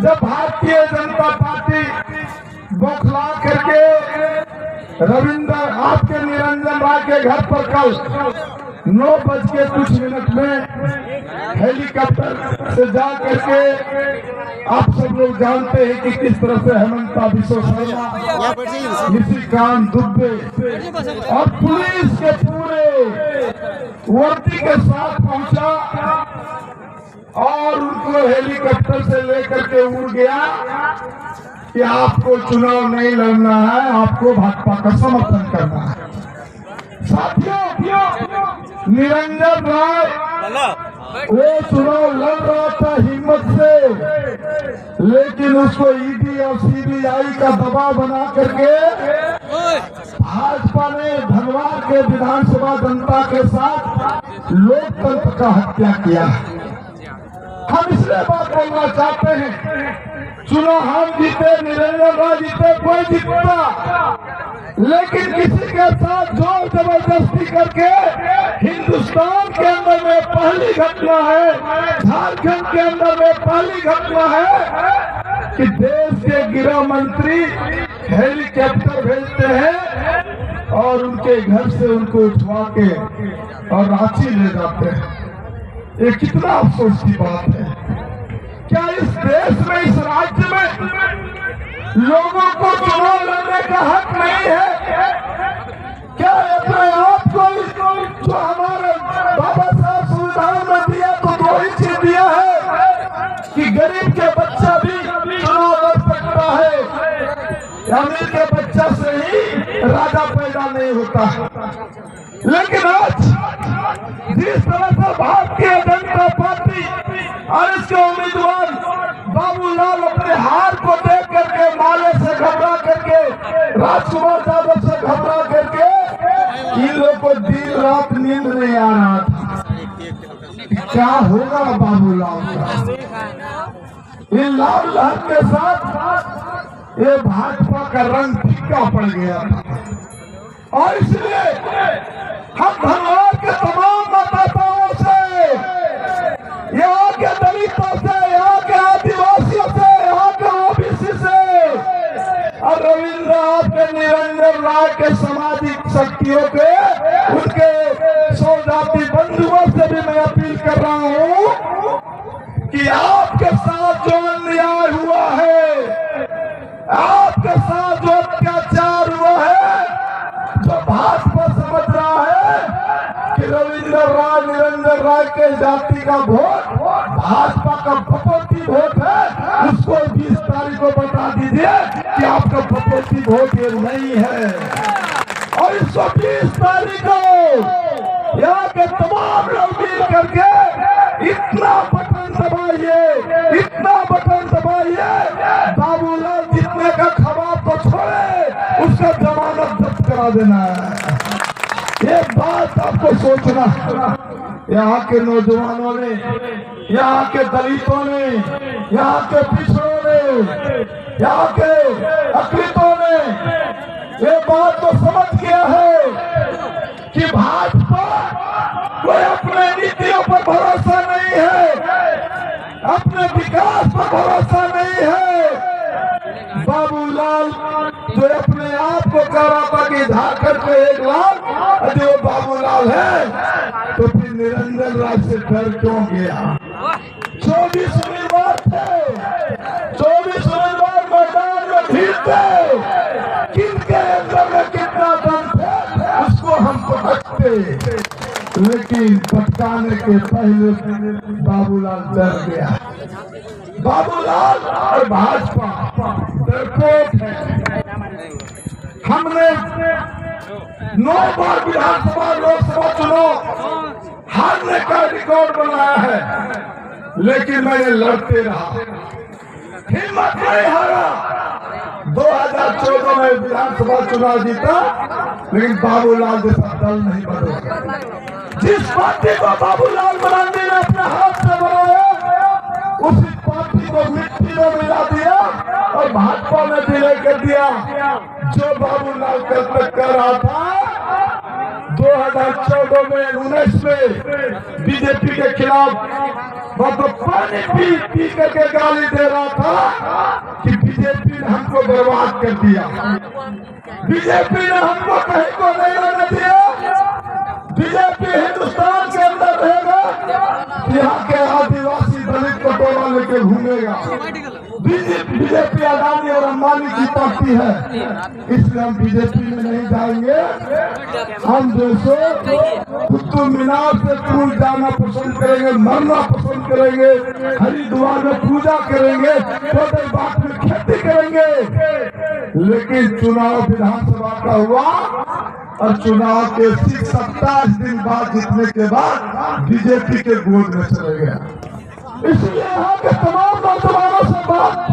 जब भारतीय जनता पार्टी बौखला करके रविंद्र आपके निरंजन राय के घर पर कल 9:00 में हेलीकॉप्टर से जा करके आप सब लोग जानते हैं कि किस तरह से हेमंता बिश्व शर्मा, निशिकांत दुबे और पुलिस के पूरे वर्दी के साथ पहुंचा और उनको हेलीकॉप्टर से लेकर के उड़ गया कि आपको चुनाव नहीं लड़ना है, आपको भाजपा का समर्थन करना है। साथियों, निरंजन राय वो चुनाव लड़ रहा था हिम्मत से, लेकिन उसको ईडी और सीबीआई का दबाव बना करके भाजपा ने धनवार के विधानसभा जनता के साथ लोकतंत्र का हत्या किया। हम इसलिए बात बोलना चाहते हैं, चुनाव हम जीते, निरंजन राय जीते, कोई जीतता, लेकिन किसी के साथ जोर जबरदस्ती करके हिंदुस्तान के अंदर में पहली घटना है, झारखंड के अंदर में पहली घटना है कि देश के गृह मंत्री हेलीकॉप्टर भेजते हैं और उनके घर से उनको उठवा के और रांची ले जाते हैं। ये कितना अफसोस की बात है। क्या इस देश में, इस राज्य में लोगों को चुनाव लड़ने का हक नहीं है? क्या अपने आप को जो हमारे बाबा साहब संविधान में दिया तो 2 ही चीज दिया है कि गरीब के बच्चा भी चुनाव लड़ सकता है, अमीर के बच्चा से ही राजा पैदा नहीं होता। लेकिन आज जिस तरह से भारतीय जनता पार्टी और इसके उम्मीदवार बाबूलाल अपने हार को देख करके, माले से घबरा करके, राजकुमार यादव से घबरा करके, इन लोगों को दिन रात नींद नहीं आ रहा था। क्या होगा बाबूलाल का? इन लाल लहर के साथ ये भाजपा का रंग फीका पड़ गया था और इसलिए हम धनवार के तमाम मतदाताओं से, यहाँ के दलितों से, यहाँ के आदिवासियों से, यहाँ के ओबीसी से और रविंद्र आपके निरंजन राय के सामाजिक शक्तियों के, उनके सौजाती बंधुओं से भी मैं अपील कर रहा हूँ कि आपके साथ जो अन्याय हुआ है, आपके साथ जो अत्याचार हुआ है, जो भाजपा समझ रहा है कि रविंद्र राय, निरंजन राय के जाति का वोट भाजपा का बपोती वोट है, उसको 20 तारीख को बता दीजिए कि आपका बपोती वोट ये नहीं है। और इसको 20 तारीख को यहाँ के तमाम लोग मिल करके इतना बटन दबाइए, इतना बटन दबाइए, बाबूलाल जीतने का खवाब तो छोड़े, उसका जमानत जब्त करा देना है। ये बात आपको सोचना, यहाँ के नौजवानों ने, यहाँ के दलितों ने, यहाँ के पिछड़ों ने, यहाँ के अकृतों ने ये बात तो समझ गया है कि भाजपा कोई अपने नीतियों पर भरोसा नहीं है, अपने विकास पर भरोसा नहीं है। बाबूलाल जो अपने आप को कह रहा था कि झारखंड में 1 लाख, यदि वो बाबूलाल है तो फिर निरंजन राय से डर क्यों गया? 24 उम्मीदवार थे, 24 उम्मीदवार मैदान में भीड़ थे, किनके अंदर में कितना दम थे उसको हम पकड़ते, लेकिन पटकाने के पहले बाबूलाल डर गया। बाबूलाल और भाजपा डरपोक है। हमने 9 बार विधानसभा, लोकसभा चुनाव हारने का रिकॉर्ड बनाया है, लेकिन मैं लड़ते रहा, हिम्मत नहीं हारा। 2014 में विधानसभा चुनाव जीता, लेकिन बाबूलाल जैसा दल नहीं बना। जिस पार्टी को बाबूलाल मरांडी ने अपने हाथ से बनाया, उसी पार्टी को मिट्टी में मिला दिया और भाजपा ने विलय कर दिया। जो बाबूलाल कर रहा था 2014 में, 19 में बीजेपी के खिलाफ वह तो पानी पी पी करके गाली दे रहा था कि बीजेपी ने हमको बर्बाद कर दिया, बीजेपी ने हमको कहीं को नहीं रहने दिया, बीजेपी हिंदुस्तान के अंदर रहेगा, यहाँ के आदिवासी दलित को टोला लेके घूमेगा। बीजेपी अदानी और अंबानी की पार्टी है, इसलिए हम बीजेपी में नहीं जाएंगे। हम दोस्तों कुतुब मीनार से दूर जाना पसंद करेंगे, मरना पसंद करेंगे, हरिद्वार में पूजा करेंगे, बाग में खेती करेंगे, लेकिन चुनाव विधानसभा का हुआ और चुनाव के 27 दिन बाद जीतने के बाद बीजेपी के गोद में चले गया। इसलिए यहाँ के तमाम नौजवानों से बात